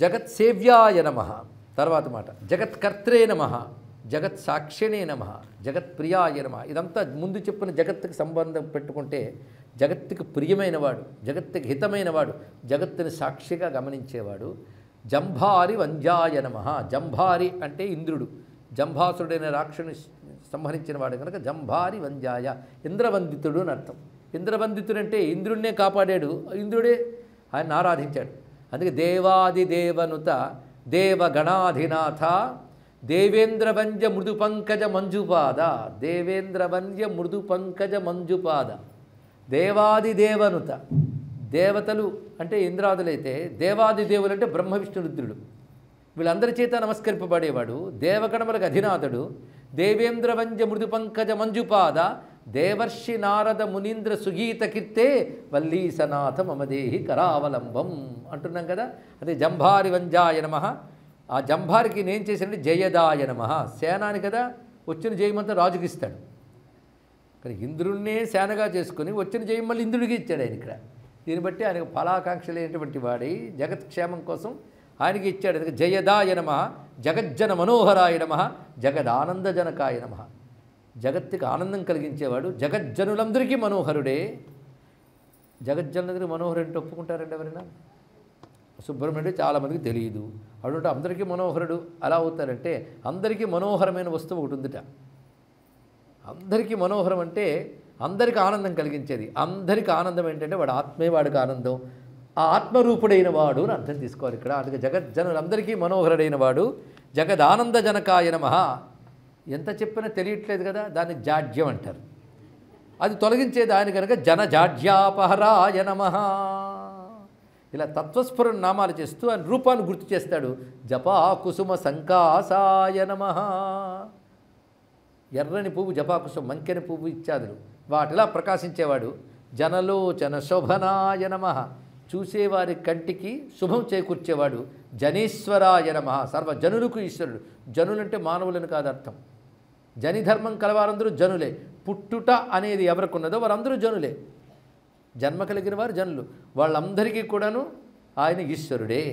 జగత్సేవ్యాయ నమః. తర్వాత మాట జగత్కర్త్రే నమః, జగత్ సాక్షిణే నమః, జగత్ప్రియాయ నమః. ఇదంతా ముందు చెప్పిన జగత్తుకి సంబంధం పెట్టుకుంటే జగత్తుకి ప్రియమైనవాడు, జగత్తుకి హితమైనవాడు, జగత్తుని సాక్షిగా గమనించేవాడు. జంభారి వంద్యాయ నమః. జంభారి అంటే ఇంద్రుడు, జంభాసుడైన రాక్షుని సంహరించిన వాడు కనుక జంభారి వంద్యాయ, ఇంద్రవందితుడు అని అర్థం. ఇంద్రవందితుడు అంటే ఇంద్రుడినే కాపాడాడు, ఇంద్రుడే ఆయన ఆరాధించాడు. అందుకే దేవాదిదేవనుత దేవగణాధినాథ దేవేంద్రవంద్య మృదు పంకజ మంజుపాద, దేవేంద్రవంద్య మృదు పంకజ మంజుపాద. దేవాదిదేవనుత, దేవతలు అంటే ఇంద్రాదులైతే దేవాదిదేవులు అంటే బ్రహ్మ విష్ణు రుద్రుడు, వీళ్ళందరి చేత నమస్కరింపబడేవాడు. దేవగణములకు అధినాథుడు. దేవేంద్రవంద్య మృదు పంకజ మంజుపాద దేవర్షి నారద మునీంద్ర సుగీత కీర్తే వల్లీసనాథ మమదేహి కరావలంబం అంటున్నాం కదా. అదే జంభారి వంజాయ నమః. ఆ జంభారికి నేను చేసినట్టు జయదాయ నమః. సేనాని కదా, వచ్చిన జయమంతా రాజుకి ఇస్తాడు. కానీ ఇంద్రుడినే సేనగా చేసుకుని వచ్చిన జయం మళ్ళీ ఇంద్రుడికి ఇచ్చాడు ఆయన ఇక్కడ. దీన్ని బట్టి ఆయనకు ఫలాకాంక్ష లేనటువంటి వాడి జగత్క్షేమం కోసం ఆయనకి ఇచ్చాడు. అందుకే జయదాయ నమః, జగజ్జన మనోహరాయ నమః, జగదానందజనకాయ నమః. జగత్తుకి ఆనందం కలిగించేవాడు, జగజ్జనులందరికీ మనోహరుడే. జగజ్జనులందరికీ మనోహరుడు ఒప్పుకుంటారండి ఎవరైనా? సుబ్రహ్మణ్యుడు చాలామందికి తెలియదు. అడుంటే అందరికీ మనోహరుడు అలా అవుతారంటే అందరికీ మనోహరమైన వస్తువు ఒకటి ఉందిట. అందరికీ మనోహరం అంటే అందరికీ ఆనందం కలిగించేది. అందరికీ ఆనందం ఏంటంటే వాడు ఆత్మే, వాడికి ఆనందం. ఆ ఆత్మరూపుడైన వాడు అని అర్థం తీసుకోవాలి ఇక్కడ. అందుకే జగజ్జనులందరికీ మనోహరుడైన వాడు, జగదానందజనకాయ నమః. ఎంత చెప్పినా తెలియట్లేదు కదా, దాన్ని జాడ్యం అంటారు. అది తొలగించేది ఆయన కనుక జనజాడ్యాపహరాయ నమః. ఇలా తత్వస్ఫురణ నామాలు చేస్తూ ఆయన రూపాన్ని గుర్తు చేస్తాడు. జపా కుసుమ సంకాసాయ నమః. ఎర్రని పువ్వు జపాకుసుమ, మంకెని పువ్వు ఇత్యాదులు వాటిలా ప్రకాశించేవాడు. జనలోచన శోభనాయ నమః. చూసేవారి కంటికి శుభం చేకూర్చేవాడు. జనేశ్వరాయ నమః. సర్వజనులకు ఈశ్వరుడు. జనులంటే మానవులను కాదు అర్థం. జనిధర్మం కలవారందరూ జనులే. పుట్టుట అనేది ఎవరికి ఉన్నదో వారందరూ జనులే. జన్మ కలిగిన వారు జనులు, వాళ్ళందరికీ కూడాను ఆయన ఈశ్వరుడే.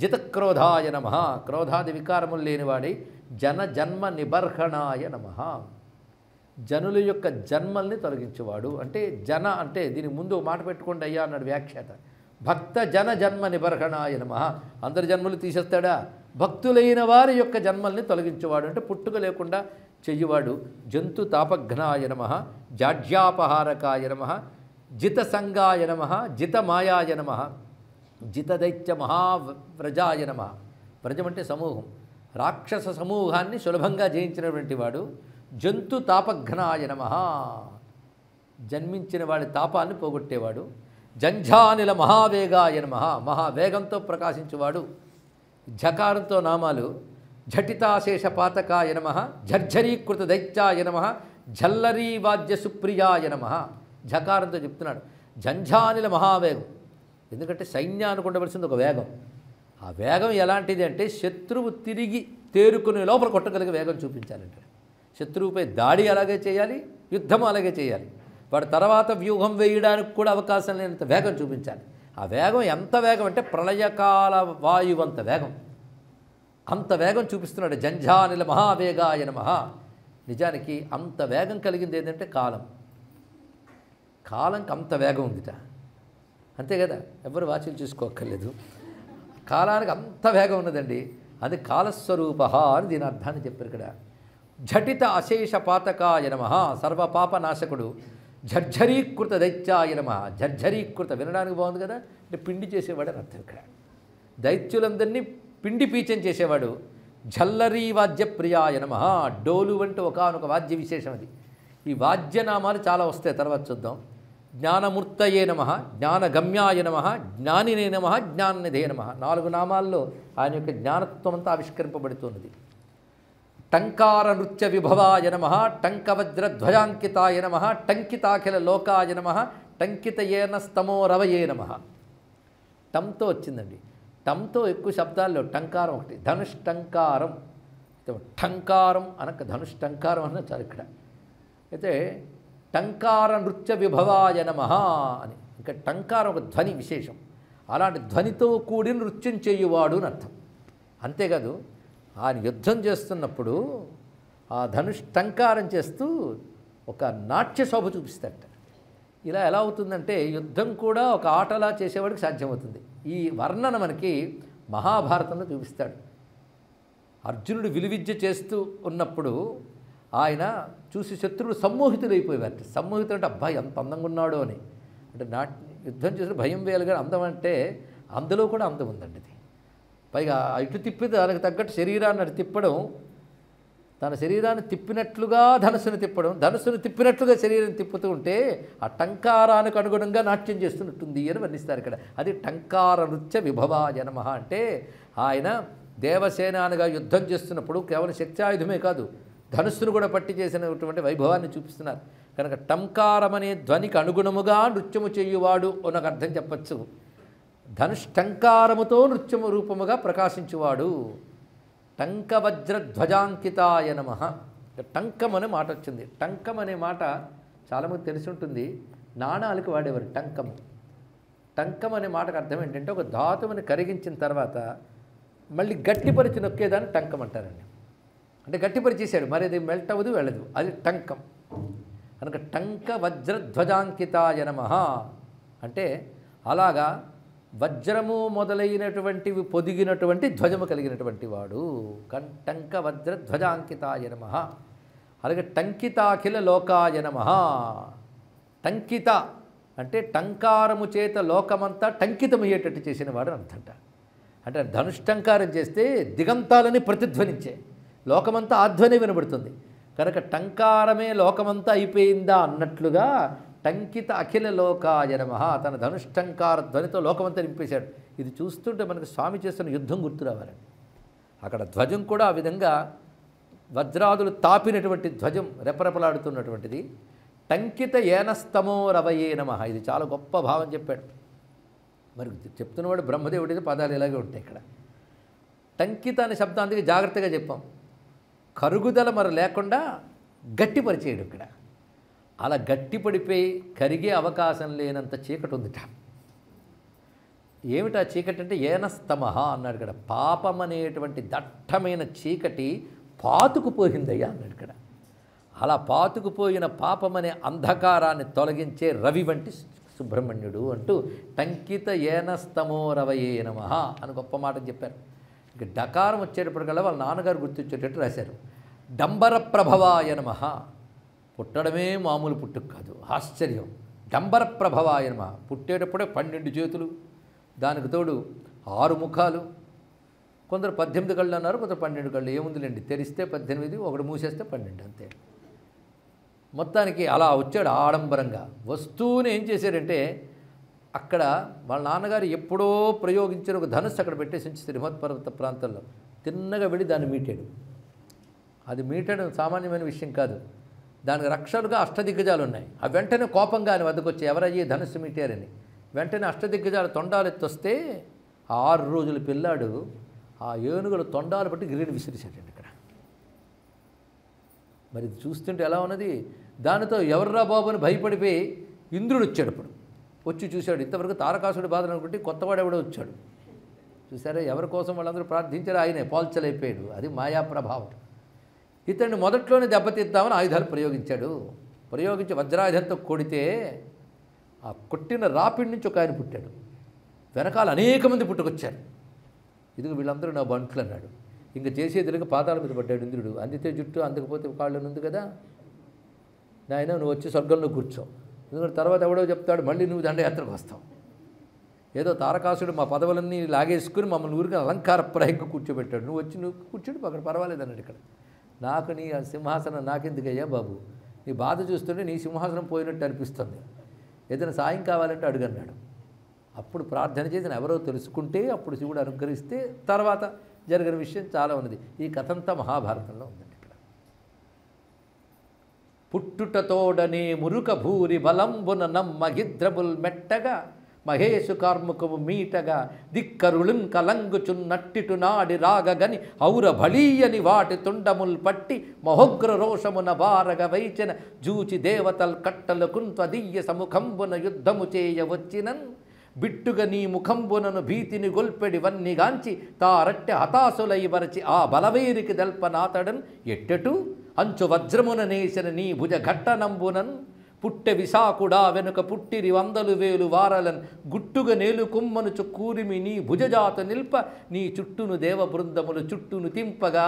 జితక్రోధాయ నమః. క్రోధాది వికారములు లేనివాడై జన జన్మ నిబర్హణాయ నమః. జనుల యొక్క జన్మల్ని తొలగించేవాడు. అంటే జన అంటే దీనికి ముందు మాట పెట్టుకోండి అయ్యా అన్నాడు వ్యాఖ్యాత. భక్త జన జన్మ నిబర్హణాయ నమః. అందరి జన్మలు తీసేస్తాడా? భక్తులైన వారి యొక్క జన్మల్ని తొలగించేవాడు అంటే పుట్టుక లేకుండా చెయ్యువాడు. జంతు తాపఘ్నాయ నమః. జాడ్యాపహారకాయ నమః. జితసంగాయ నమః. జితమాయాయ నమః. జితదైత్య మహావ్రజాయ నమః. వ్రజం అంటే సమూహం. రాక్షస సమూహాన్ని సులభంగా జయించినటువంటి వాడు. జంతు తాపఘ్నాయ నమః. జన్మించిన వాడి తాపాన్ని పోగొట్టేవాడు. జంఝానిల మహావేగాయ నమః. మహావేగంతో ప్రకాశించేవాడు. ఝకారంతో నామాలు. ఝటితాశేష పాతకాయ నమః. ఝర్ఝరీకృత దైత్యాయ నమః. ఝల్లరీ వాద్య సుప్రియాయ నమః. ఝకారంతో చెప్తున్నాడు. జంఝానిల మహావేగం. ఎందుకంటే సైన్యానికి ఉండవలసింది ఒక వేగం. ఆ వేగం ఎలాంటిది అంటే శత్రువు తిరిగి తేరుకునే లోపల కొట్టగలిగే వేగం చూపించాలంటే. శత్రువుపై దాడి అలాగే చేయాలి, యుద్ధం అలాగే చేయాలి. వాడు తర్వాత వ్యూహం వేయడానికి కూడా అవకాశం లేనంత వేగం చూపించాలి. ఆ వేగం ఎంత వేగం అంటే ప్రళయకాల వాయువంత వేగం. అంత వేగం చూపిస్తున్నాడు. జంఝానిల మహావేగాయ నమః. నిజానికి అంత వేగం కలిగింది ఏంటంటే కాలం. కాలంకి అంత వేగం ఉందిట. అంతే కదా, ఎవరు వాచ్యలు చూసుకోక్కర్లేదు. కాలానికి అంత వేగం ఉన్నదండి. అది కాలస్వరూప అని దీని అర్థాన్ని చెప్పారు ఇక్కడ. ఝటిత అశేష పాతకాయ నమః. సర్వపాపనాశకుడు. ఝర్ఝరీకృత దైత్యాయ నమః. ఝర్ఝరీకృత వినడానికి బాగుంది కదా, అంటే పిండి చేసేవాడు అని అర్థం ఇక్కడ. దైత్యులందరినీ పిండి పీచం చేసేవాడు. ఝల్లరీ వాద్య ప్రియాయ నమః. డోలు వంటి ఒకానొక వాద్య విశేషం అది. ఈ వాద్యనామాలు చాలా వస్తాయి, తర్వాత చూద్దాం. జ్ఞానమూర్తయే నమః. జ్ఞానగమ్యాయ నమః. జ్ఞానినే నమః. జ్ఞాననిధే నమః. 4 నామాల్లో ఆయన యొక్క జ్ఞానత్వం అంతా ఆవిష్కరింపబడుతున్నది. టంకార నృత్య విభవాయ నమః. టంకవజ్రధ్వజాంకితాయ నమః. టంకితాఖిల లోకాయ నమః. టంకితయేన స్తమోరవయే నమః. టంతో వచ్చిందండి. టంతో ఎక్కువ శబ్దాల్లో టంకారం ఒకటి. ధనుష్టంకారం. టంకారం అనక ధనుష్టంకారం అన్న చాలు ఇక్కడ. అయితే టంకార నృత్య విభవాయ నమః అని. ఇంకా టంకారం ఒక ధ్వని విశేషం. అలాంటి ధ్వనితో కూడిన నృత్యం చేయువాడు అని అర్థం. అంతేకాదు ఆయన యుద్ధం చేస్తున్నప్పుడు ఆ ధనుష్టంకారం చేస్తూ ఒక నాట్య శోభ చూపిస్తాడట. ఇలా ఎలా అవుతుందంటే యుద్ధం కూడా ఒక ఆటలా చేసేవాడికి సాధ్యమవుతుంది. ఈ వర్ణన మనకి మహాభారతంలో చూపిస్తాడు. అర్జునుడు విలువిద్య చేస్తూ ఉన్నప్పుడు ఆయన చూసి శత్రువులు సమ్మోహితులైపోయేవారు. సమ్మోహితులు అంటే అబ్బాయి ఎంత అందంగా ఉన్నాడో అని. అంటే యుద్ధం చేసిన భయం వేయాలి, కానీ అందం అంటే అందులో కూడా అందం ఉందండి. ఇది పైగా ఇటు తిప్పి దానికి తగ్గట్టు శరీరాన్ని అటు తిప్పడం, తన శరీరాన్ని తిప్పినట్లుగా ధనుసును తిప్పడం, ధనుసును తిప్పినట్లుగా శరీరం తిప్పుతూ ఉంటే ఆ టంకారానికి అనుగుణంగా నాట్యం చేస్తున్నట్టుంది అని వర్ణిస్తారు ఇక్కడ. అది టంకార నృత్య విభవాయ నమః అంటే ఆయన దేవసేనానిగా యుద్ధం చేస్తున్నప్పుడు కేవలం శక్త్యాయుధమే కాదు, ధనుస్సును కూడా పట్టి చేసినటువంటి వైభవాన్ని చూపిస్తున్నారు. కనుక టంకారం అనే ధ్వనికి అనుగుణముగా నృత్యము చేయువాడు అని అర్థం చెప్పచ్చు. ధనుష్టంకారముతో నృత్యము రూపముగా ప్రకాశించువాడు. టంకవజ్రధ్వజాంకితాయ నమః. టంకం అనే మాట వచ్చింది. టంకం అనే మాట చాలామంది తెలిసి ఉంటుంది. నాణాలకు వాడేవారు టంకము. టంకం అనే మాటకు అర్థం ఏంటంటే ఒక ధాతువుని కరిగించిన తర్వాత మళ్ళీ గట్టిపరిచి నొక్కేదాన్ని టంకం అంటారండి. అంటే గట్టిపరిచేసాడు, మరి అది మెల్ట్ అవ్వదు, వెళ్ళదు, అది టంకం. కనుక టంక వజ్రధ్వజాంకితాయ నమః అంటే అలాగా వజ్రము మొదలైనటువంటివి పొదిగినటువంటి ధ్వజము కలిగినటువంటి వాడు. టంక వజ్రధ్వజాంకితాయ నమః. అలాగే టంకితాఖిల లోకాయ నమః. టంకిత అంటే టంకారము చేత లోకమంతా టంకితమయ్యేటట్టు చేసిన వాడు అర్థంట. అంటే ధనుష్టంకారం చేస్తే దిగంతాలని ప్రతిధ్వనించే, లోకమంతా ఆధ్వని వినబడుతుంది. కనుక టంకారమే లోకమంతా అయిపోయిందా అన్నట్లుగా టంకిత అఖిల లోకాయ నమః. తన ధనుష్టంకార ధ్వనితో లోకమంతా నింపేశాడు. ఇది చూస్తుంటే మనకు స్వామి చేస్తున్న యుద్ధం గుర్తు రావాలండి. అక్కడ ధ్వజం కూడా ఆ విధంగా వజ్రాదులు తాపినటువంటి ధ్వజం రెపరెపలాడుతున్నటువంటిది. టంకిత ఏనస్తమో రవయే నమః. ఇది చాలా గొప్ప భావం చెప్పాడు. మరి చెప్తున్నవాడు బ్రహ్మదేవుడి పదాలు ఇలాగే ఉంటాయి. ఇక్కడ టంకిత అనే శబ్దానికి జాగ్రత్తగా చెప్పాం. కరుగుదల మరి లేకుండా గట్టిపరిచేయడు. ఇక్కడ అలా గట్టిపడిపోయి కరిగే అవకాశం లేనంత చీకటి ఉందిట. ఏమిటా చీకటి అంటే ఏనస్తమః అన్నాడు ఇక్కడ. పాపం అనేటువంటి దట్టమైన చీకటి పాతుకుపోయిందయ్యా అన్నాడు ఇక్కడ. అలా పాతుకుపోయిన పాపమనే అంధకారాన్ని తొలగించే రవి వంటి సుబ్రహ్మణ్యుడు అంటూ టంకిత ఏనస్తమో రవయే నమః అని గొప్ప మాట చెప్పారు. ఇక డకారం వచ్చేటప్పటికల్లా వాళ్ళ నాన్నగారు గుర్తొచ్చేటట్టు రాశారు. డంబర ప్రభవాయ నమః. పుట్టడమే మామూలు పుట్టుకు కాదు, ఆశ్చర్యం. డంబర ప్రభవాయ నమః. పుట్టేటప్పుడే 12 చేతులు, దానికి తోడు 6 ముఖాలు. కొందరు 18 కళ్ళు అన్నారు, కొందరు 12 కళ్ళు. ఏముందిలేండి, తెరిస్తే 18, ఒకటి మూసేస్తే 12 అంతే. మొత్తానికి అలా వచ్చాడు ఆడంబరంగా. వస్తువుని ఏం చేశారంటే అక్కడ వాళ్ళ నాన్నగారు ఎప్పుడో ప్రయోగించిన ఒక ధనుస్సు అక్కడ పెట్టేసి ఉంచి హిమవత్ పర్వత ప్రాంతంలో తిన్నగా వెళ్ళి దాన్ని మీటాడు. అది మీటడం సామాన్యమైన విషయం కాదు. దానికి రక్షలుగా అష్టదిగ్గజాలు ఉన్నాయి. ఆ వెంటనే కోపంగా ఆయన వద్దకు వచ్చి ఎవరయ్యే ధనుస్సు మీటారని వెంటనే అష్టదిగ్గజాలు తొండాలు ఎత్తొస్తే 6 రోజుల పిల్లాడు ఆ ఏనుగుల తొండాలు బట్టి గిరిని విసిరిశాడండి ఇక్కడ. మరి ఇది చూస్తుంటే ఎలా ఉన్నది. దానితో ఎవర్రా బాబు అని భయపడిపోయి ఇంద్రుడు వచ్చాడు. ఇప్పుడు వచ్చి చూశాడు. ఇంతవరకు తారకాసుడి బాధలు అనుకుంటే కొత్తవాడు ఎవడో వచ్చాడు. చూసారా, ఎవరి కోసం వాళ్ళందరూ ప్రార్థించారు, ఆయనే పాల్చలైపోయాడు. అది మాయా ప్రభావం. ఇతన్ని మొదట్లోనే దెబ్బతీద్దామని ఆయుధాలు ప్రయోగించాడు. ప్రయోగించి వజ్రాయుధంతో కొడితే ఆ కొట్టిన రాపిడి నుంచి ఒక ఆయన పుట్టాడు. వెనకాల అనేక మంది పుట్టుకొచ్చారు. ఇదిగో వీళ్ళందరూ నా బంట్లు అన్నాడు. ఇంక చేసేదిగా పాతాల మీద పడ్డాడు ఇంద్రుడు. అందితే జుట్టు, అందకపోతే కాళ్ళు ఉంది కదా, నాయన నువ్వు వచ్చి స్వర్గంలో కూర్చో. ఎందుకంటే తర్వాత ఎవడో చెప్తాడు మళ్ళీ నువ్వు దండయాత్రకు వస్తావు. ఏదో తారకాసుడు మా పదవులన్నీ లాగేసుకుని మమ్మల్ని ఊరికి అలంకారప్రాయంగా కూర్చోబెట్టాడు. నువ్వు వచ్చి నువ్వు కూర్చోడు అక్కడ పర్వాలేదు అన్నాడు. ఇక్కడ నాకు నీ సింహాసనం నాకెందుకయ్యా బాబు, నీ బాధ చూస్తుంటే నీ సింహాసనం పోయినట్టు అనిపిస్తుంది, ఏదైనా సాయం కావాలంటే అడుగన్నాడు. అప్పుడు ప్రార్థన చేసిన ఎవరో తెలుసుకుంటే అప్పుడు శివుడు అనుగ్రహిస్తే తర్వాత జరిగిన విషయం చాలా ఉన్నది. ఈ కథంతా మహాభారతంలో ఉందండి. ఇక్కడ పుట్టుటతోడనే మురుక భూరి బలంబున నమ్మగిద్రబుల్ మెట్టగా మహేషు కార్ముకము మీటగా దిక్కరుళున్ కలంగుచున్నట్టిటు నాడి రాగగని ఔర బళీయని వాటి తుండముల్ పట్టి మహోగ్ర రోషమున బారగ వైచిన జూచి దేవతల్ కట్టలు కుంత్వదీయ సముఖంబున యుద్ధము చేయవచ్చినన్ బిట్టుగా నీ ముఖంబునను భీతిని గొల్పెడివన్నిగాంచి తారట్టె హతాసులై వరచి ఆ బలవైరికి దల్పనాతడన్ ఎట్టెటు అంచు వజ్రమున నేసిన నీ భుజ ఘట్టనంబునన్ పుట్టె విశాకుడా వెనుక పుట్టిరి 100,000 వారలన్ గుట్టుగా నేలు కుమ్మనుచు కూరిమి నీ భుజజాత నిల్ప నీ చుట్టును దేవ బృందములు చుట్టును తింపగా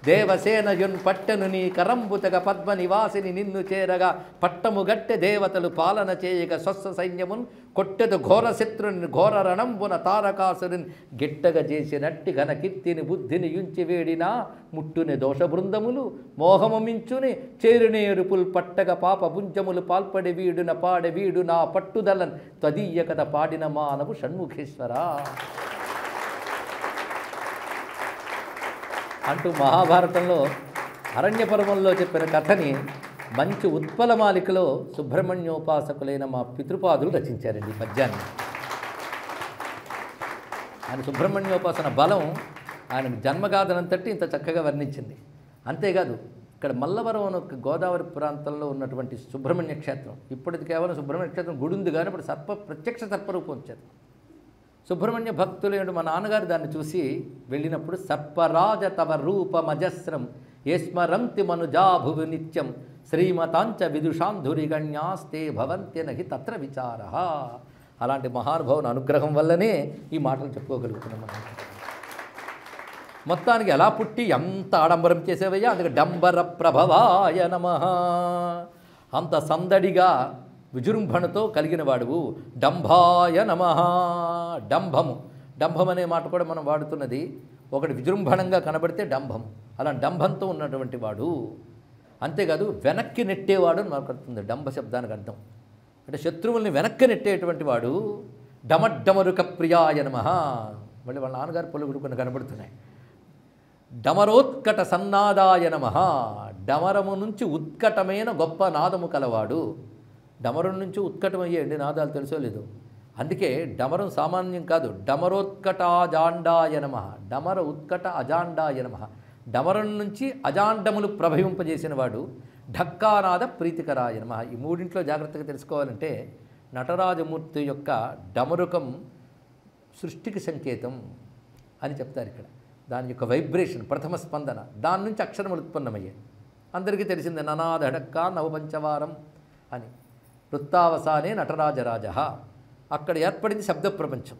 దేవసేనయున్ పట్టెను నీ కరంబుతగ పద్మ నివాసిని నిన్ను చేరగా పట్టము గట్టె దేవతలు పాలన చేయగా స్వస్వ సైన్యమున్ కొట్టెదు ఘోర శత్రుని ఘోర రణంబున తారకాసురుని గిట్టగా చేసినట్టి ఘన కీర్తిని బుద్ధిని యుంచి వేడినా ముట్టుని దోష బృందములు మోహము మించుని చేరునేరుపుల్ పట్టగ పాప పుంజములు పాల్పడి వీడున పాడే వీడు నా పట్టుదలన్ త్వదీయ కథ పాడిన మానవు షణ్ముఖేశ్వర అంటూ మహాభారతంలో అరణ్యపర్వంలో చెప్పిన కథని మంచి ఉత్పలమాలికలో సుబ్రహ్మణ్యోపాసకులైన మా పితృపాదులు రచించారండి ఈ పద్యాన్ని. ఆయన సుబ్రహ్మణ్యోపాసన బలం ఆయన జన్మగాథనంతటి ఇంత చక్కగా వర్ణించింది. అంతేకాదు ఇక్కడ మల్లవరం అనే గోదావరి ప్రాంతంలో ఉన్నటువంటి సుబ్రహ్మణ్య క్షేత్రం, ఇప్పటిది కేవలం సుబ్రహ్మణ్య క్షేత్రం గుడి ఉంది కానీ ఇప్పుడు ప్రత్యక్ష సర్పరూపం వచ్చారు. సుబ్రహ్మణ్య భక్తులు మా నాన్నగారు దాన్ని చూసి వెళ్ళినప్పుడు సర్పరాజ తవ రూపమజస్రం యస్మరంతి మనుజాభువి నిత్యం శ్రీమతాంచ విదుషాంధురిగణ్యాస్తే భవంతి నహి తత్ర విచార. అలాంటి మహానుభావుని అనుగ్రహం వల్లనే ఈ మాటలు చెప్పుకోగలుగుతున్నాం మనం. మొత్తానికి ఎలా పుట్టి ఎంత ఆడంబరం చేసేవయ్యా, అందుకే డంబర ప్రభవాయ నమః. అంత సందడిగా విజృంభణతో కలిగిన వాడువు. డంభాయ నమః. డంభము, డంభం అనే మాట కూడా మనం వాడుతున్నది. ఒకటి విజృంభణంగా కనబడితే డంభం, అలా డంభంతో ఉన్నటువంటి వాడు. అంతేకాదు వెనక్కి నెట్టేవాడు అని మనకు అర్థం. డంభ శబ్దానికి అర్థం అంటే శత్రువుల్ని వెనక్కి నెట్టేటువంటి వాడు. డమడ్డమరుక ప్రియాయ నమః. మళ్ళీ వాళ్ళ నాన్నగారు పొలుగుడు కొన్ని కనబడుతున్నాయి. డమరోత్కట సన్నాదాయ నమః. డమరము నుంచి ఉత్కటమైన గొప్ప నాదము కలవాడు. డమరం నుంచి ఉత్కటమయ్యేండి నాదాలు తెలుసో లేదు. అందుకే డమరం సామాన్యం కాదు. డమరోత్కట అజాండాయ నమః. డమర ఉత్కట అజాండాయ నమః. డమరం నుంచి అజాండములు ప్రభవింపజేసిన వాడు. ఢక్కానాద ప్రీతికరాయ నమః. ఈ మూడింట్లో జాగ్రత్తగా తెలుసుకోవాలంటే నటరాజమూర్తి యొక్క డమరుకం సృష్టికి సంకేతం అని చెప్తారు ఇక్కడ. దాని యొక్క వైబ్రేషన్, ప్రథమ స్పందన, దాని నుంచి అక్షరములు ఉత్పన్నమయ్యాయి. అందరికీ తెలిసిందే ననాద ఢక్కా నవపంచవారం అని. వృత్తావసానే నటరాజరాజ. అక్కడ ఏర్పడింది శబ్ద ప్రపంచం.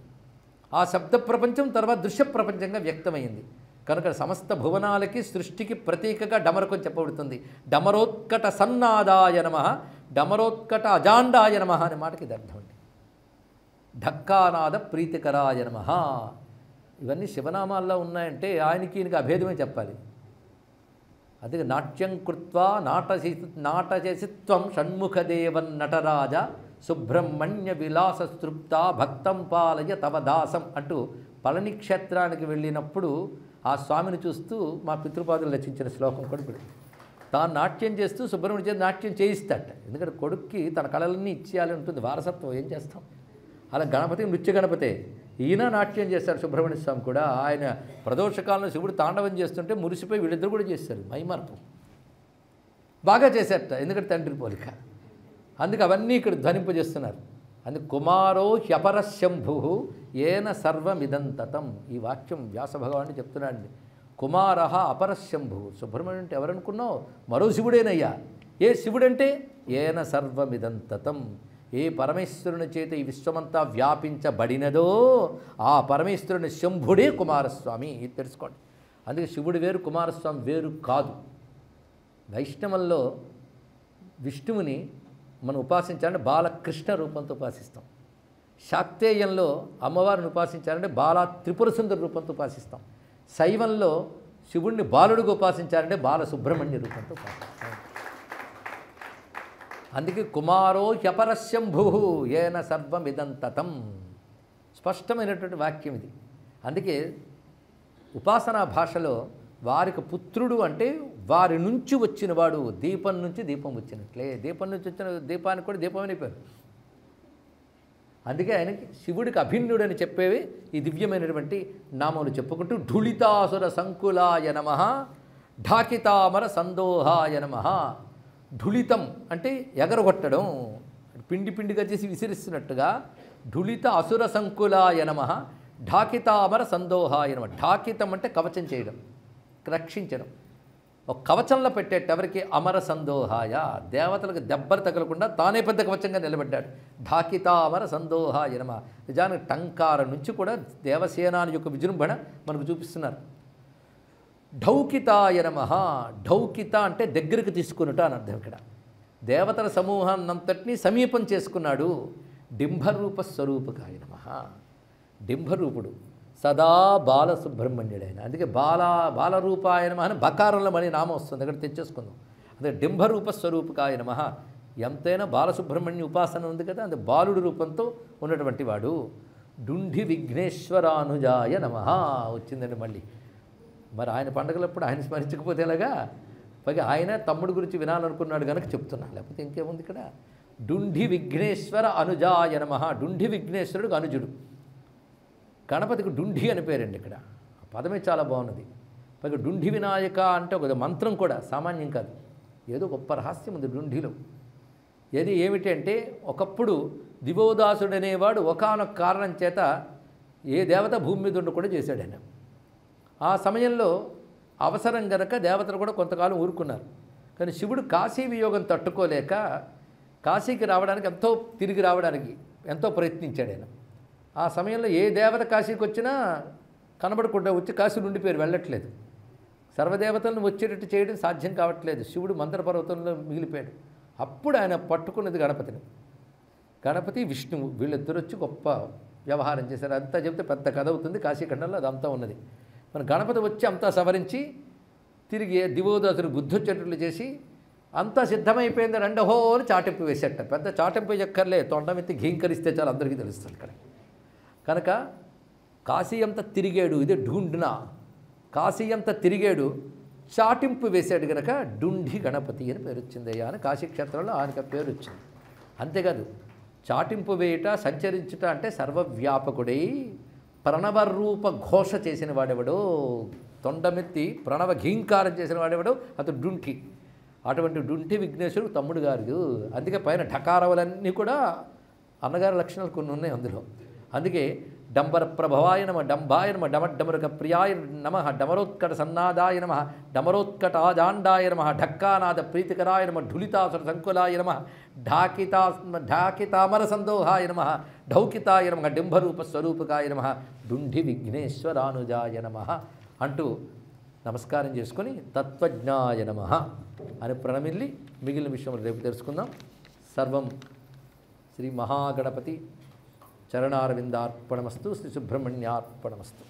ఆ శబ్ద ప్రపంచం తర్వాత దృశ్య ప్రపంచంగా వ్యక్తమైంది. కనుక సమస్త భువనాలకి సృష్టికి ప్రతీకగా డమరుకం చెప్పబడుతుంది. డమరోత్కట సన్నాదాయ నమః, డమరోత్కట అజాండాయ నమః అనే మాటకి ఇది అర్థం అండి. ఢక్కానాద ప్రీతికరాయ నమః. ఇవన్నీ శివనామాల్లో ఉన్నాయంటే ఆయనకి ఈయనకి అభేదమే చెప్పాలి. అది నాట్యం కృత్వా నాటచేసిత్వం షణ్ముఖదేవన్ నటరాజ సుబ్రహ్మణ్య విలాస స్తృప్త భక్తం పాలయ తవ దాసం అంటూ పళని క్షేత్రానికి వెళ్ళినప్పుడు ఆ స్వామిని చూస్తూ మా పితృపాదులు రచించిన శ్లోకం కూడా ఇప్పుడు తాను నాట్యం చేస్తూ సుబ్రహ్మణ్య చేత నాట్యం చేయిస్తాట. ఎందుకంటే కొడుక్కి తన కళలన్నీ ఇచ్చేయాలి ఉంటుంది, వారసత్వం. ఏం చేస్తాం, అలా గణపతి నృత్య గణపతే. ఈయన నాట్యం చేస్తారు సుబ్రహ్మణ్య స్వామి కూడా. ఆయన ప్రదోషకాలంలో శివుడు తాండవం చేస్తుంటే మురిసిపోయి వీళ్ళిద్దరు కూడా చేస్తారు. మైమార్పు బాగా చేశారట, ఎందుకంటే తండ్రి పోలిక. అందుకు అవన్నీ ఇక్కడ ధ్వనింపజేస్తున్నారు. అందుకు కుమారో హ్యపరశంభు ఏన సర్వమిదంతతం. ఈ వాక్యం వ్యాస భగవానుడు చెప్తున్నాడండి. కుమార అపరశంభు. సుబ్రహ్మణ్యుడు అంటే ఎవరనుకున్నావు, మరో శివుడేనయ్యా. ఏ శివుడంటే ఏన సర్వమిదంతతం. ఏ పరమేశ్వరుని చేత ఈ విశ్వమంతా వ్యాపించబడినదో ఆ పరమేశ్వరుని శంభుడే కుమారస్వామి. ఇది తెలుసుకోండి. అందుకే శివుడు వేరు, కుమారస్వామి వేరు కాదు. వైష్ణవంలో విష్ణువుని మనం ఉపాసించాలంటే బాలకృష్ణ రూపంతో ఉపాసిస్తాం. శాక్తేయంలో అమ్మవారిని ఉపాసించాలంటే బాల త్రిపుర సుందర రూపంతో ఉపాసిస్తాం. శైవంలో శివుణ్ణి బాలుడిగా ఉపాసించాలంటే బాల సుబ్రహ్మణ్య రూపంతో ఉపాసిస్తాం. అందుకే కుమారో హ్యపరశంభు ఏన సర్వమిదంతతం. స్పష్టమైనటువంటి వాక్యం ఇది. అందుకే ఉపాసనా భాషలో వారికి పుత్రుడు అంటే వారి నుంచి వచ్చినవాడు. దీపం నుంచి దీపం వచ్చినట్లే. దీపం నుంచి వచ్చిన దీపానికి కూడా దీపం అయిపోయారు. అందుకే ఆయనకి శివుడికి అభిన్నుడని చెప్పేవి ఈ దివ్యమైనటువంటి నామములు చెప్పుకుంటూ ఢుళితాసుర సంకులాయ నమః, ఢాకితామర సందోహాయ నమః. ఢుళితం అంటే ఎగరగొట్టడం, పిండి పిండిగా చేసి విసిరిస్తున్నట్టుగా ఢుళిత అసుర సంకులాయ నమ, ఢాకితామర సందోహాయ నమ. ఢాకితం అంటే కవచం చేయడం, రక్షించడం. ఒక కవచంలో పెట్టేట ఎవరికి? అమర సందోహాయ, దేవతలకు దెబ్బలు తగలకుండా తానే పెద్ద కవచంగా నిలబడ్డాడు. ఢాకితామర సందోహాయ నమ. నిజానికి టంకారం నుంచి కూడా దేవసేనాని యొక్క విజృంభణ మనకు చూపిస్తున్నారు. ఢౌకితాయ నమ. ఢౌకిత అంటే దగ్గరికి తీసుకున్నట అని అర్థం. ఇక్కడ దేవతల సమూహాన్నంతటినీ సమీపం చేసుకున్నాడు. డింభరూప స్వరూపకాయ నమ. డింభరూపుడు, సదా బాలసుబ్రహ్మణ్యుడైన. అందుకే బాలరూపాయ నమ అని బకారంలో మళ్ళీ నామం వస్తుంది, అక్కడ తెచ్చేసుకుందాం. అదే డింభరూప స్వరూపకాయ నమ. ఎంతైనా బాలసుబ్రహ్మణ్య ఉపాసన ఉంది కదా, అంటే బాలుడు రూపంతో ఉన్నటువంటి వాడు. డుండి విఘ్నేశ్వరానుజాయ నమ వచ్చిందండి మళ్ళీ. మరి ఆయన పండుగలప్పుడు ఆయన స్మరించకపోతే ఎలాగా? పైగా ఆయన తమ్ముడు గురించి వినాలనుకున్నాడు కనుక చెప్తున్నా, లేకపోతే ఇంకేముంది ఇక్కడ. డుండి విఘ్నేశ్వర అనుజాయ నమ. డుండి విఘ్నేశ్వరుడు అనుజుడు. గణపతికి డుండి అని పేరండి. ఇక్కడ ఆ పదమే చాలా బాగున్నది. పైగా డుండి వినాయక అంటే ఒక మంత్రం కూడా సామాన్యం కాదు, ఏదో గొప్ప రహస్యం ఉంది డుండిలో. ఏమిటి అంటే, ఒకప్పుడు దివోదాసుడనేవాడు ఒకానొక కారణం చేత ఏ దేవత భూమి మీద ఉండకుండా చేశాడు ఆయన. ఆ సమయంలో అవసరం గనక దేవతలు కూడా కొంతకాలం ఊరుకున్నారు. కానీ శివుడు కాశీ వియోగం తట్టుకోలేక కాశీకి రావడానికి తిరిగి రావడానికి ఎంతో ప్రయత్నించాడు ఆయన. ఆ సమయంలో ఏ దేవత కాశీకి వచ్చినా కనబడకుండా వచ్చి కాశీ ఉండిపోయారు, వెళ్ళట్లేదు. సర్వదేవతలను వచ్చేటట్టు చేయడం సాధ్యం కావట్లేదు. శివుడు మందర పర్వతంలో మిగిలిపోయాడు. అప్పుడు ఆయన పట్టుకున్నది గణపతిని. గణపతి, విష్ణువు వీళ్ళిద్దరు వచ్చి గొప్ప వ్యవహారం చేశారు. అంతా చెప్తే పెద్ద కథ అవుతుంది. కాశీఖండంలో అదంతా ఉన్నది. మన గణపతి వచ్చి అంతా సవరించి తిరిగి దివోదాసుడు బుద్ధొచ్చేటట్లు చేసి అంతా సిద్ధమైపోయింది, రెండహో అని చాటింపు వేసేట. పెద్ద చాటింపు ఎక్కర్లే, తొండమెత్తి ఘీంకరిస్తే చాలా అందరికీ తెలుస్తుంది ఇక్కడ. కనుక కాశీ అంతా తిరిగాడు, ఇదే ఢూండ్నా. కాశీ అంతా తిరిగాడు, చాటింపు వేశాడు కనుక డుండి గణపతి అని పేరు వచ్చిందయ్యా అని కాశీక్షేత్రంలో ఆయనకు పేరు వచ్చింది. అంతేకాదు, చాటింపు వేయుట, సంచరించుట అంటే సర్వవ్యాపకుడై ప్రణవరూప ఘోష చేసిన వాడెవడో, తొండమెత్తి ప్రణవ ఘీంకారం చేసిన వాడెవడో అతడు డుంటి. అటువంటి డుంటి విఘ్నేశ్వరుడు తమ్ముడు గారు. అందుకే పైన ఢకారవలన్నీ కూడా అన్నగారి లక్షణాలు కొన్ని ఉన్నాయి అందులో. అందుకే డంబర ప్రభవాయ నమ, డంబాయ నమ, డమడ్డమరుక ప్రియాయ నమ, డమరోత్కట సన్నాదాయ నమ, డమరోత్కట ఆజాండాయ నమ, ఢక్కానాద ప్రీతికరాయ నమ, ఢులితాసుర సంకులాయ నమ, ఢాకితామర సందోహాయ నమ, ఢౌకితాయ నమ, డింభరూప స్వరూపకాయ నమ, డుండి విఘ్నేశ్వరానుజాయ నమ అంటూ నమస్కారం చేసుకొని తత్వజ్ఞాయ నమ అని ప్రణమిల్లి మిగిలిన విషయం రేపు తెలుసుకుందాం. సర్వం శ్రీ మహాగణపతి చరణారవిందార్పణమస్తు. శ్రీ సుబ్రహ్మణ్యార్పణమస్తు.